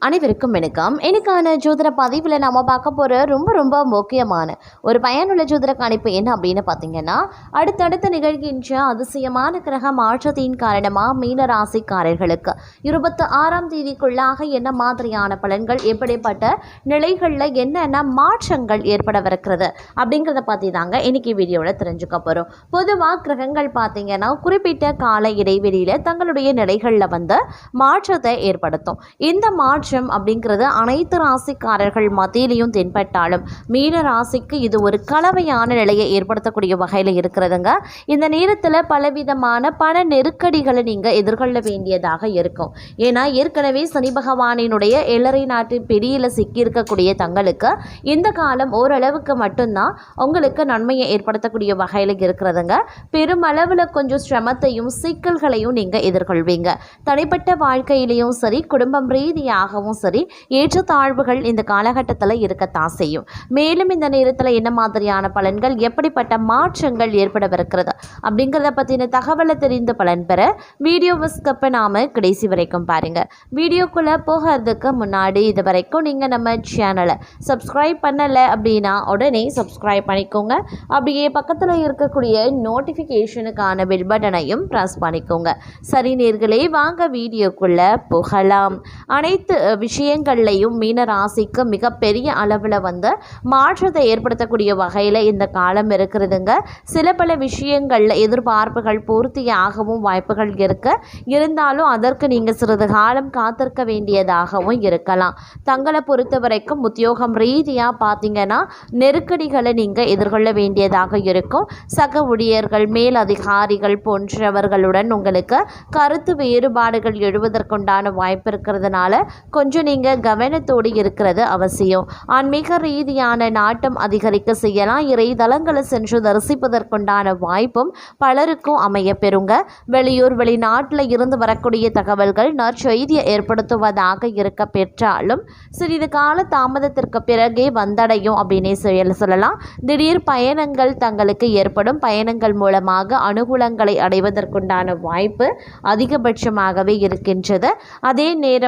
அனைவருக்கும் வணக்கம். இன்னைக்கான ஜோதிட பதிவில் நம்ம பார்க்க போகிற ரொம்ப முக்கியமான ஒரு பயனுள்ள ஜோதிட கணிப்பு என்ன அப்படின்னு பார்த்தீங்கன்னா, அடுத்தடுத்து நிகழ்கின்ற அதிசயமான கிரக மாற்றத்தின் காரணமாக மீன ராசிக்காரர்களுக்கு 26ஆம் தேதிக்குள்ளாக என்ன மாதிரியான பலன்கள், எப்படிப்பட்ட நிலைகளில் என்னென்ன மாற்றங்கள் ஏற்படவிருக்கிறது அப்படிங்கிறத பற்றி தாங்க இன்னைக்கு வீடியோவில் தெரிஞ்சுக்க போகிறோம். பொதுவாக கிரகங்கள் பார்த்தீங்கன்னா குறிப்பிட்ட கால இடைவெளியில் தங்களுடைய நிலைகளில் மாற்றத்தை ஏற்படுத்தும். இந்த மாற்றம் அப்படிங்கிறது அனைத்து ராசிக்காரர்கள் மத்தியிலையும் தென்பட்டாலும் மீன ராசிக்கு இது ஒரு கலவையான நிலையை ஏற்படுத்தக்கூடிய வகையில் இருக்கிறதுங்க. இந்த நேரத்தில் பலவிதமான பண நெருக்கடிகளை நீங்கள் எதிர்கொள்ள வேண்டியதாக இருக்கும். ஏன்னா ஏற்கனவே சனி பகவானினுடைய எல்லறை நாட்டு பிடியில் சிக்கியிருக்கக்கூடிய தங்களுக்கு இந்த காலம் ஓரளவுக்கு மட்டும்தான் உங்களுக்கு நன்மையை ஏற்படுத்தக்கூடிய வகையில் இருக்கிறதுங்க. பெருமளவில் கொஞ்சம் சிரமத்தையும் சிக்கல்களையும் நீங்கள் எதிர்கொள்வீங்க. தனிப்பட்ட வாழ்க்கையிலையும் சரி, குடும்பம் ரீதியாகவும் சரி, ஏற்றத்தாழ்வுகள் இந்த காலகட்டத்தில் இருக்கத்தான் செய்யும். மேலும் இந்த நேரத்தில் என்ன மாதிரியான பலன்கள், எப்படிப்பட்ட மாற்றங்கள் ஏற்படவிருக்கிறது அப்படிங்கிறத பற்றின தகவலை தெரிந்து பலன் பெற வீடியோவை ஸ்கிப் பண்ணாம கடைசி வரைக்கும் பாருங்க. வீடியோக்குள்ளே போகிறதுக்கு முன்னாடி இது வரைக்கும் நீங்கள் நம்ம சேனலை சப்ஸ்கிரைப் பண்ணலை அப்படின்னா உடனே சப்ஸ்கிரைப் பண்ணிக்கோங்க. அப்படியே பக்கத்தில் இருக்கக்கூடிய நோட்டிஃபிகேஷனுக்கான பெல் பட்டனையும் ப்ரெஸ் பண்ணிக்கோங்க. சரி நேர்களே, வாங்க வீடியோக்குள்ளே போகலாம். அனைத்து விஷயங்கள்லையும் மீன ராசிக்கு மிகப்பெரிய அளவில் மாற்றத்தை ஏற்படுத்தக்கூடிய வகையில் இந்த காலம் இருக்கிறதுங்க. சில பல விஷயங்களில் எதிர்பார்ப்புகள் பூர்த்தியாகவும் வாய்ப்புகள் இருந்தாலும் அதற்கு நீங்கள் சிறிது காலம் காத்திருக்க வேண்டியதாகவும் இருக்கலாம். தங்களை பொறுத்த வரைக்கும் உத்தியோகம் ரீதியாக பார்த்தீங்கன்னா நெருக்கடிகளை நீங்கள் எதிர்கொள்ள வேண்டியதாக இருக்கும். சக ஊழியர்கள், மேல் அதிகாரிகள் போன்றவர்களுடன் உங்களுக்கு கருத்து வேறுபாடுகள் எழுவதற்குண்டான வாய்ப்பு இருக்கிறதுனால கொஞ்சம் நீங்கள் கவனத்தோடு இருக்கிறது அவசியம். ஆன்மீக ரீதியான நாட்டம் அதிகரிக்க செய்யலாம். இறை தலங்களை சென்று தரிசிப்பதற்குண்டான வாய்ப்பும் பலருக்கும் அமைய பெறுங்க. வெளியூர் வெளிநாட்டில் இருந்து வரக்கூடிய தகவல்கள் நற்செய்தியை ஏற்படுத்துவதாக இருக்க பெற்றாலும் சிறிது கால தாமதத்திற்கு பிறகே வந்தடையும் அப்படின்னே சொல்லலாம். திடீர் பயணங்கள் தங்களுக்கு ஏற்படும். பயணங்கள் மூலமாக அனுகூலங்களை அடைவதற்குண்டான வாய்ப்பு அதிகபட்சமாகவே இருக்கின்றது. அதே நேரம்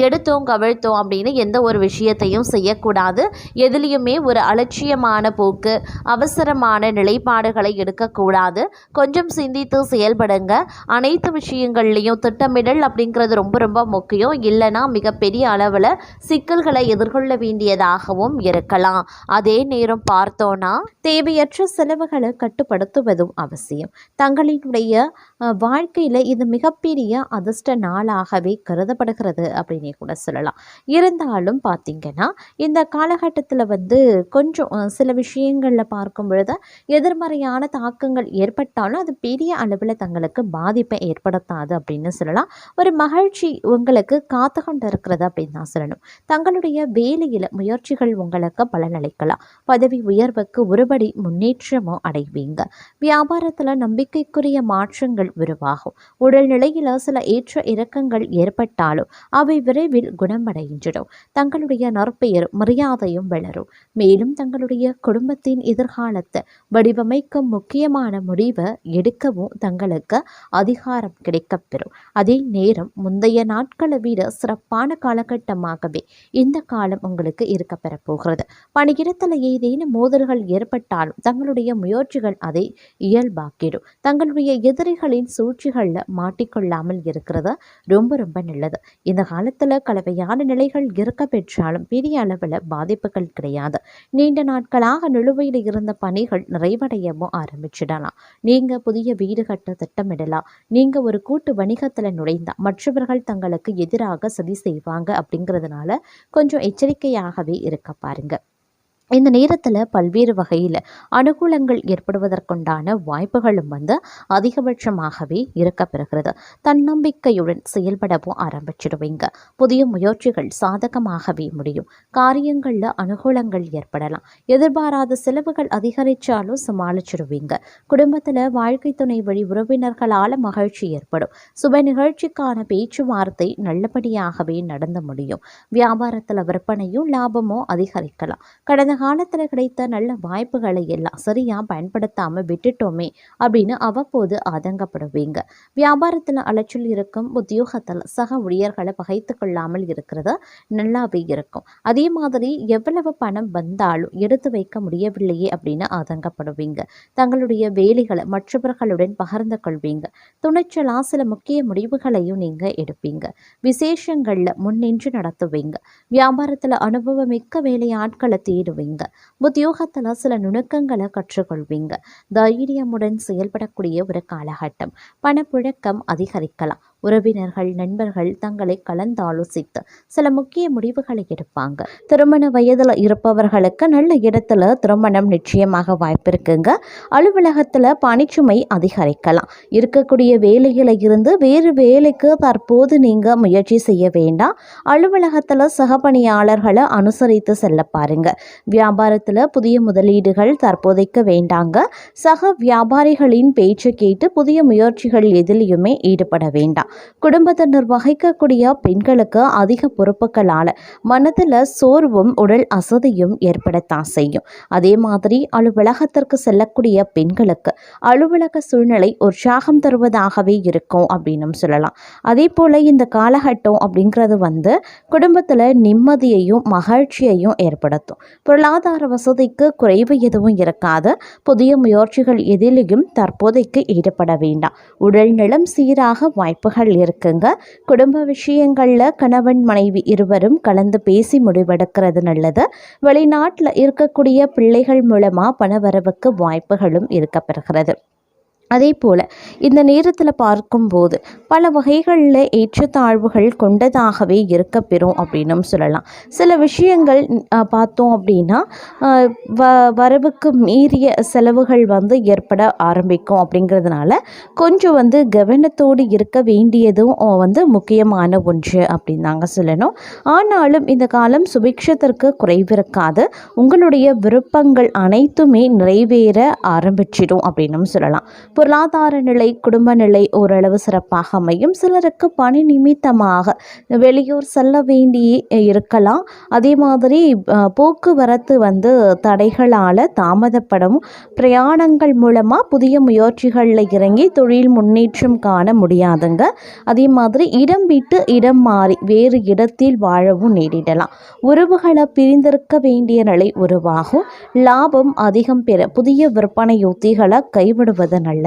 எடுத்தோம் கவிழ்த்தோம் அப்படின்னு எந்த ஒரு விஷயத்தையும் செய்யக்கூடாது. எதுலேயுமே ஒரு அலட்சியமான போக்கு, அவசரமான நிலைப்பாடுகளை எடுக்கக்கூடாது. கொஞ்சம் சிந்தித்து செயல்படுங்க. அனைத்து விஷயங்கள்லையும் திட்டமிடல் அப்படிங்கிறது ரொம்ப முக்கியம். இல்லைனா மிகப்பெரிய அளவில் சிக்கல்களை எதிர்கொள்ள வேண்டியதாகவும் இருக்கலாம். அதே நேரம் பார்த்தோன்னா தேவையற்ற செலவுகளை கட்டுப்படுத்துவதும் அவசியம். தங்களினுடைய வாழ்க்கையில் இது மிகப்பெரிய அதிர்ஷ்ட நாளாகவே கருதப்படுகிறது அப்படின்னு கூட சொல்லலாம். இருந்தாலும் பார்த்தீங்கன்னா இந்த காலகட்டத்தில் கொஞ்சம் சில விஷயங்களில் பார்க்கும் பொழுது எதிர்மறையான தாக்கங்கள் ஏற்பட்டாலும் அது பெரிய அளவில் தங்களுக்கு பாதிப்பை ஏற்படுத்தாது அப்படின்னு சொல்லலாம். ஒரு மகிழ்ச்சி உங்களுக்கு காத்து கொண்டு இருக்கிறது அப்படின்னு தான் சொல்லணும். தங்களுடைய வேலையில் முயற்சிகள் உங்களுக்கு பலனளிக்கலாம். பதவி உயர்வுக்கு ஒருபடி முன்னேற்றமும் அடைவீங்க. வியாபாரத்தில் நம்பிக்கைக்குரிய மாற்றங்கள் உருவாகும். உடல்நிலையில் சில ஏற்ற இறக்கங்கள் ஏற்பட்டாலும் அவை விரைவில் குணமடைகின்றோம். தங்களுடைய நற்பெயர் மரியாதையும் வளரும். மேலும் தங்களுடைய குடும்பத்தின் எதிர்காலத்தை வடிவமைக்கும் முக்கியமான முடிவை எடுக்கவும் தங்களுக்கு அதிகாரம் கிடைக்கப்பெறும். அதே நேரம் முந்தைய நாட்களை விட சிறப்பான காலகட்டமாகவே இந்த காலம் உங்களுக்கு இருக்கப்பெற போகிறது. பணியிடத்தில் ஏதேனும் மோதல்கள் ஏற்பட்டாலும் தங்களுடைய முயற்சிகள் அதை இயல்பாக்கிடும். தங்களுடைய எதிரிகளின் சூழ்ச்சிகளில் மாட்டிக்கொள்ளாமல் இருக்கிறது ரொம்ப நல்லது. இந்த காலத்தில் கலவையான நிலைகள் இருக்க பெற்றாலும் பெரிய அளவில் பாதிப்புகள் கிடையாது. நீண்ட நாட்களாக நிலுவையில் இருந்த பணிகள் நிறைவடையவும் ஆரம்பிச்சிடலாம். நீங்க புதிய வீடு கட்ட திட்டமிடலாம். நீங்க ஒரு கூட்டு வணிகத்தில் நுழைந்தா மற்றவர்கள் தங்களுக்கு எதிராக சதி செய்வாங்க. அப்படிங்கிறதுனால கொஞ்சம் எச்சரிக்கையாகவே இருக்க பாருங்க. இந்த நேரத்தில் பல்வேறு வகையில் அனுகூலங்கள் ஏற்படுவதற்குண்டான வாய்ப்புகளும் அதிகபட்சமாகவே இருக்கப்பெறுகிறது. தன்னம்பிக்கையுடன் செயல்படவும் ஆரம்பிச்சிடுவீங்க. புதிய முயற்சிகள் சாதகமாகவே முடியும். காரியங்களில் அனுகூலங்கள் ஏற்படலாம். எதிர்பாராத செலவுகள் அதிகரித்தாலும் சமாளிச்சிடுவீங்க. குடும்பத்தில் வாழ்க்கை துணை வழி உறவினர்களால் மகிழ்ச்சி ஏற்படும். சுப நிகழ்ச்சிக்கான பேச்சுவார்த்தை நல்லபடியாகவே நடந்து முடியும். வியாபாரத்தில் விற்பனையும் லாபமும் அதிகரிக்கலாம். கடந்த காலத்தில் கிடைத்த நல்ல வாய்ப்புகளை எல்லாம் சரியாக பயன்படுத்தாமல் விட்டுட்டோமே அப்படின்னு அவ்வப்போது ஆதங்கப்படுவீங்க. வியாபாரத்தில் அலைச்சல் இருக்கும், உத்தியோகத்தில் சக ஊழியர்களை பகைத்து கொள்ளாமல் இருக்கிறது நல்லாவே இருக்கும். அதே மாதிரி எவ்வளவு பணம் வந்தாலும் எடுத்து வைக்க முடியவில்லையே அப்படின்னு ஆதங்கப்படுவீங்க. தங்களுடைய வேலைகளை மற்றவர்களுடன் பகிர்ந்து கொள்வீங்க. துணிச்சலா சில முக்கிய முடிவுகளையும் நீங்க எடுப்பீங்க. விசேஷங்கள்ல முன்னின்று நடத்துவீங்க. வியாபாரத்துல அனுபவமிக்க வேலையாட்களை தேடுவீங்க. உத்தியோகத்துல சில நுணுக்கங்களை கற்றுக்கொள்வீங்க. தைரியமுடன் செயல்படக்கூடிய ஒரு காலகட்டம். பணப்புழக்கம் அதிகரிக்கலாம். உறவினர்கள் நண்பர்கள் தங்களை கலந்தாலோசித்து சில முக்கிய முடிவுகளை எடுப்பாங்க. திருமண வயதில் இருப்பவர்களுக்கு நல்ல இடத்துல திருமணம் நிச்சயமாக வாய்ப்பு இருக்குங்க. அலுவலகத்தில் பணிச்சுமை அதிகரிக்கலாம். இருக்கக்கூடிய வேலையில இருந்து வேறு வேலைக்கு தற்போது நீங்கள் முயற்சி செய்ய வேண்டாம். அலுவலகத்தில் சக பணியாளர்களை அனுசரித்து செல்ல பாருங்க. வியாபாரத்தில் புதிய முதலீடுகள் தற்போதைக்கு வேண்டாங்க. சக வியாபாரிகளின் பேச்சு கேட்டு புதிய முயற்சிகள் எதிலையுமே ஈடுபட வேண்டாம். குடும்பத்தை நிர்வகிக்கக்கூடிய பெண்களுக்கு அதிக பொறுப்புகளால் மனதில் சோர்வும் உடல் அசதியும் ஏற்படத்தான் செய்யும். அதே மாதிரி அலுவலகத்திற்கு செல்லக்கூடிய பெண்களுக்கு அலுவலக சூழ்நிலை உற்சாகம் தருவதாகவே இருக்கும் அப்படின்னு சொல்லலாம். அதே போல் இந்த காலகட்டம் அப்படிங்கிறது குடும்பத்தில் நிம்மதியையும் மகிழ்ச்சியையும் ஏற்படுத்தும். பொருளாதார வசதிக்கு குறைவு எதுவும் இருக்காது. புதிய முயற்சிகள் எதிலையும் தற்போதைக்கு ஈடுபட வேண்டாம். உடல் நலம் சீராக வாய்ப்புகள் இருக்குங்க. குடும்ப விஷயங்கள்ல கணவன் மனைவி இருவரும் கலந்து பேசி முடிவெடுக்கிறது நல்லது. வெளிநாட்டில் இருக்கக்கூடிய பிள்ளைகள் மூலமா பணவரவுக்கு வாய்ப்புகளும் இருக்கப்பெறுகிறது. அதே போல் இந்த நேரத்தில் பார்க்கும்போது பல வகைகளில் ஏற்றத்தாழ்வுகள் கொண்டதாகவே இருக்கப்பெறும் அப்படின்னும் சொல்லலாம். சில விஷயங்கள் பார்த்தோம் அப்படின்னா வரவுக்கு மீறிய செலவுகள் ஏற்பட ஆரம்பிக்கும். அப்படிங்கிறதுனால கொஞ்சம் கவனத்தோடு இருக்க வேண்டியதும் முக்கியமான ஒன்று அப்படின்னு தாங்க சொல்லணும். ஆனாலும் இந்த காலம் சுபிக்ஷத்திற்கு குறைவிருக்காது. உங்களுடைய விருப்பங்கள் அனைத்துமே நிறைவேற ஆரம்பிச்சிடும் அப்படின்னும் சொல்லலாம். பொருளாதார நிலை குடும்ப நிலை ஓரளவு சிறப்பாக அமையும். சிலருக்கு பணி நிமித்தமாக வெளியூர் செல்ல வேண்டி இருக்கலாம். அதே மாதிரி போக்குவரத்து தடைகளால் தாமதப்படும். பிரயாணங்கள் மூலமாக புதிய முயற்சிகளில் இறங்கி தொழில் முன்னேற்றம் காண முடியாதுங்க. அதே மாதிரி இடம் விட்டு இடம் மாறி வேறு இடத்தில் வாழவும் நேரிடலாம். உறவுகளை பிரிந்திருக்க வேண்டிய நிலை உருவாகும். லாபம் அதிகம் பெற புதிய விற்பனை யுத்திகளை கைவிடுவது நல்லது.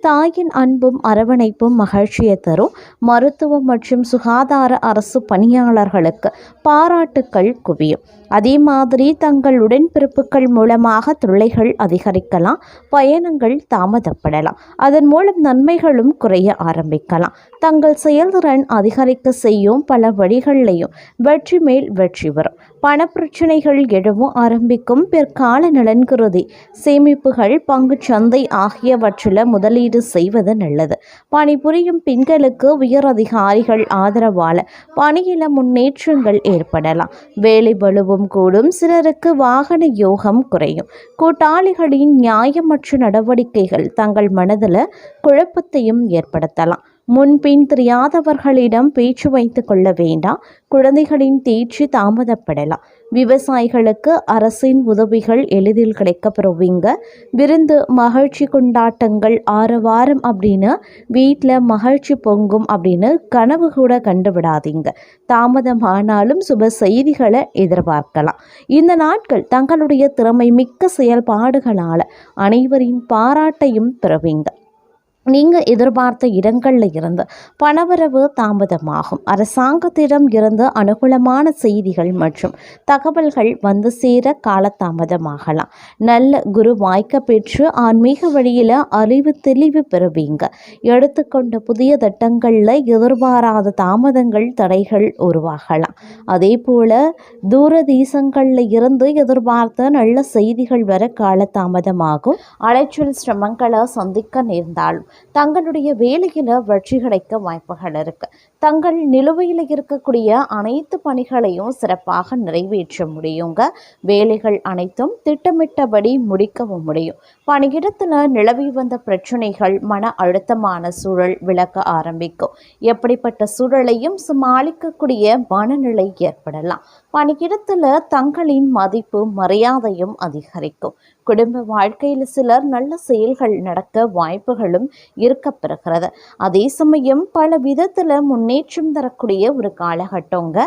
தாயின் அன்பும் அரவணைப்பும் மகிழ்ச்சியை தரும். மருத்துவம் மற்றும் சுகாதார அரசு பணியாளர்களுக்கு பாராட்டுக்கள் குவியும். அதே மாதிரி தங்கள் உடன்பிறப்புகள் மூலமாக தொல்லைகள் அதிகரிக்கலாம். பயணங்கள் தாமதப்படலாம். அதன் மூலம் நன்மைகளும் குறைய ஆரம்பிக்கலாம். தங்கள் செயல்திறன் அதிகரிக்க செய்யும் பல வழிகளிலையும் வெற்றி மேல் வெற்றி வரும். பணப்பிரச்சனைகள் எழவும் ஆரம்பிக்கும். பிற்கால நலன் கருதி சேமிப்புகள் பங்கு சந்தை ஆகியவற்றில் முதலீடு செய்வது நல்லது. பணிபுரியும் பெண்களுக்கு உயர் அதிகாரிகள் ஆதரவால் பணியில முன்னேற்றங்கள் ஏற்படலாம். வேலை பளுவும் கூடும். சிலருக்கு வாகன யோகம் குறையும். கூட்டாளிகளின் நியாயமற்ற நடவடிக்கைகள் தங்கள் மனதில் குழப்பத்தையும் ஏற்படுத்தலாம். முன்பின் தெரியாதவர்களிடம் பேச்சு வைத்து கொள்ள வேண்டாம். குழந்தைகளின் தேர்ச்சி தாமதப்படலாம். விவசாயிகளுக்கு அரசின் உதவிகள் எளிதில் கிடைக்கப்பெறுவீங்க. விருந்து மகிழ்ச்சி கொண்டாட்டங்கள் ஆரவாரம் அப்படின்னு வீட்டில் மகிழ்ச்சி பொங்கும் அப்படின்னு கனவு கூட கண்டுவிடாதீங்க. தாமதமானாலும் சுப செய்திகளை எதிர்பார்க்கலாம். இந்த நாட்கள் தங்களுடைய திறமை மிக்க செயல்பாடுகளால் அனைவரின் பாராட்டையும் பெறுவீங்க. நீங்கள் எதிர்பார்த்த இடங்களில் இருந்து பணவரவு தாமதமாகும். அரசாங்கத்திடம் இருந்து அனுகூலமான செய்திகள் மற்றும் தகவல்கள் சேர காலதாமதமாகலாம். நல்ல குரு வாய்க்க பெற்று ஆன்மீக வழியில் அறிவு தெளிவு பெறுவீங்க. எடுத்துக்கொண்ட புதிய திட்டங்களில் எதிர்பாராத தாமதங்கள் தடைகள் உருவாகலாம். அதே போல் தூரதேசங்களில் இருந்து எதிர்பார்த்த நல்ல செய்திகள் வர காலதாமதமாகும். அலைச்சல் சிரமங்களை சந்திக்க நேர்ந்தாலும் தங்களுடைய வேலையில் வெற்றி கிடைக்க வாய்ப்புகள் இருக்கு. தங்கள் நிலுவையில் இருக்கக்கூடிய அனைத்து பணிகளையும் சிறப்பாக நிறைவேற்ற முடியுங்க. வேலைகள் அனைத்தும் திட்டமிட்டபடி முடிக்கவும் முடியும். பணியிடத்தில் நிலவி வந்த பிரச்சனைகள், மன அழுத்தமான சூழல் விலக ஆரம்பிக்கும். எப்படிப்பட்ட சூழலையும் சமாளிக்கக்கூடிய மனநிலை ஏற்படலாம். பணியிடத்தில் தங்களின் மதிப்பு மரியாதையும் அதிகரிக்கும். குடும்ப வாழ்க்கையில் சிலர் நல்ல செயல்கள் நடக்க வாய்ப்புகளும் இருக்கப்பெறுகிறது. அதே சமயம் பல விதத்தில் முன்னேற்றம் தரக்கூடிய ஒரு காலகட்டங்க.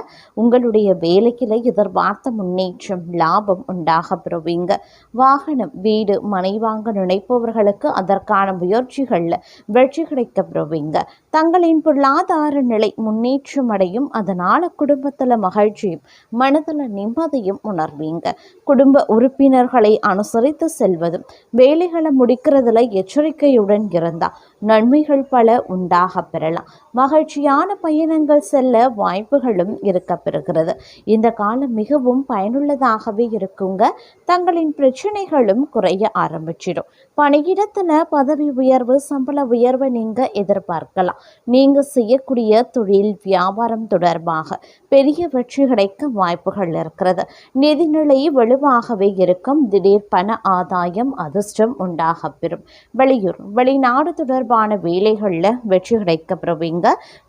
உங்களுடைய வேலையில் எதிர்பார்த்த முன்னேற்றம், லாபம் உண்டாக பெறுவீங்க. வாகனம், வீடு, மனை வாங்க நினைப்பவர்களுக்கு அதற்கான முயற்சிகளில் வெற்றி கிடைக்க பெறுவீங்க. தங்களின் பொருளாதார நிலை முன்னேற்றம் அடையும். அதனால் குடும்பத்தில் மகிழ்ச்சியும் மனதில் நிம்மதியும் உணர்வீங்க. குடும்ப உறுப்பினர்களை அனுசரித்து செல்வதும், வேலைகளை முடிக்கிறதுல எச்சரிக்கையுடன் இருந்தால் நன்மைகள் பல உண்டாக பெறலாம். மகிழ்ச்சியான பயணங்கள் செல்ல வாய்ப்புகளும் இருக்க பெறுகிறது. இந்த காலம் மிகவும் பயனுள்ளதாகவே இருக்குங்க. தங்களின் பிரச்சனைகளும் குறைய ஆரம்பிச்சிடும். பணியிடத்தில் பதவி உயர்வு, சம்பள உயர்வை நீங்க எதிர்பார்க்கலாம். நீங்க செய்யக்கூடிய தொழில், வியாபாரம் தொடர்பாக பெரிய வெற்றி கிடைக்க வாய்ப்புகள் இருக்கிறது. நிதிநிலை வலுவாகவே இருக்கும். திடீர் பண ஆதாயம், அதிர்ஷ்டம் உண்டாக பெறும். வெளியூர், வெளிநாடு தொடர்பான வேலைகளில் வெற்றி கிடைக்க பெறுவீங்க.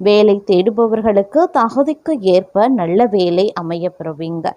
வேலை தேடுபவர்களுக்கு தகுதிக்கு ஏற்ப நல்ல வேலை அமைய பெறுவீங்க.